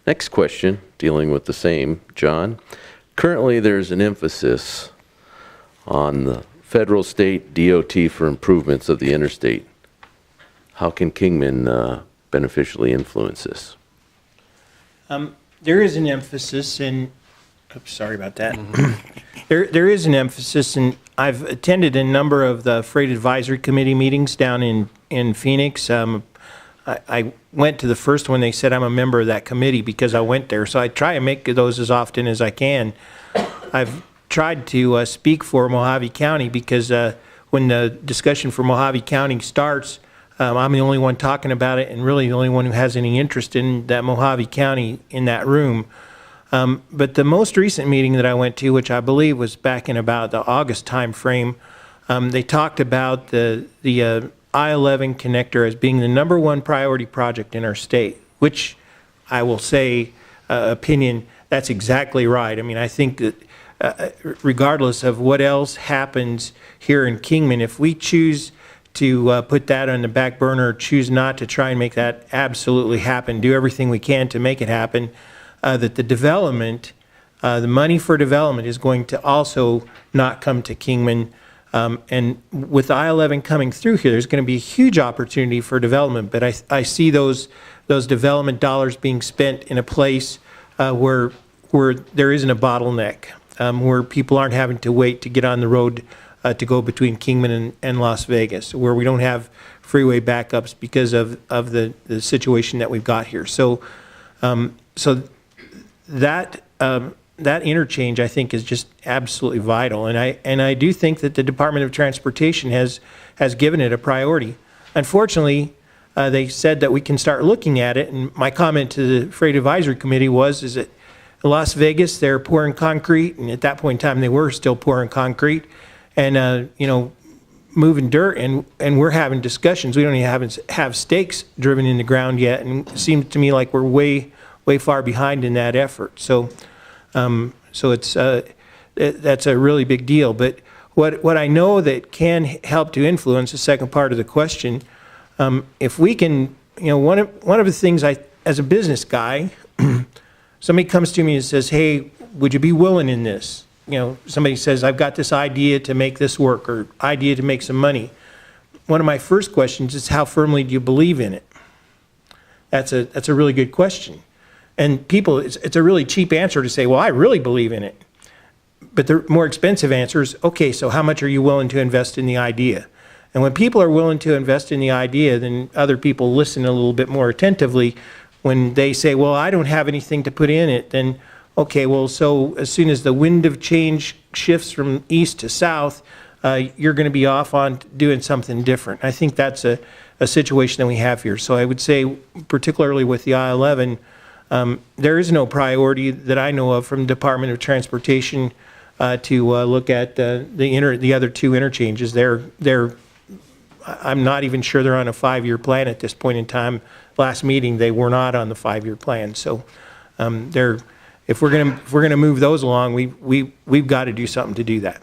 Next question, dealing with the same, John. Currently, there's an emphasis on the federal, state, DOT for improvements of the interstate. How can Kingman beneficially influence this? There is an emphasis, and sorry about that. There is an emphasis, and I've attended a number of the Freight Advisory Committee meetings down in Phoenix. I went to the first one. They said I'm a member of that committee because I went there. So I try and make those as often as I can. I've tried to speak for Mojave County because when the discussion for Mojave County starts, I'm the only one talking about it and really the only one who has any interest in that Mojave County in that room. But the most recent meeting that I went to, which I believe was back in about the August time frame, they talked about the I-11 connector as being the #1 priority project in our state, which I will say, opinion, that's exactly right. I mean, I think that regardless of what else happens here in Kingman, if we choose to put that on the back burner, choose not to try and make that absolutely happen, do everything we can to make it happen, that the development, the money for development is going to also not come to Kingman. And with I-11 coming through here, there's going to be a huge opportunity for development, but I see those development dollars being spent in a place where there isn't a bottleneck, where people aren't having to wait to get on the road to go between Kingman and Las Vegas, where we don't have freeway backups because of the situation that we've got here. So, that interchange, I think, is just absolutely vital, and I do think that the Department of Transportation has given it a priority. Unfortunately, they said that we can start looking at it, and my comment to the Freight Advisory Committee is that in Las Vegas they're pouring concrete, and at that point in time they were still pouring concrete, and moving dirt, and we're having discussions. We don't even have stakes driven in the ground yet, and it seems to me like we're way far behind in that effort. So it's that's a really big deal. But what I know that can help to influence the second part of the question, if we can, one of the things as a business guy, somebody comes to me and says, "Hey, would you be willing in this?" Somebody says, "I've got this idea to make this work or idea to make some money." One of my first questions is, how firmly do you believe in it? That's a really good question. And people, it's a really cheap answer to say, well, I really believe in it. But the more expensive answer is, okay, so how much are you willing to invest in the idea? And when people are willing to invest in the idea, then other people listen a little bit more attentively. When they say, well, I don't have anything to put in it, then, okay, well, so as soon as the wind of change shifts from east to south, you're going to be off on doing something different. I think that's a situation that we have here. So I would say, particularly with the I-11, there is no priority that I know of from the Department of Transportation to look at the other two interchanges. I'm not even sure they're on a 5-year plan at this point in time. Last meeting, they were not on the 5-year plan. So if we're gonna move those along, we've got to do something to do that.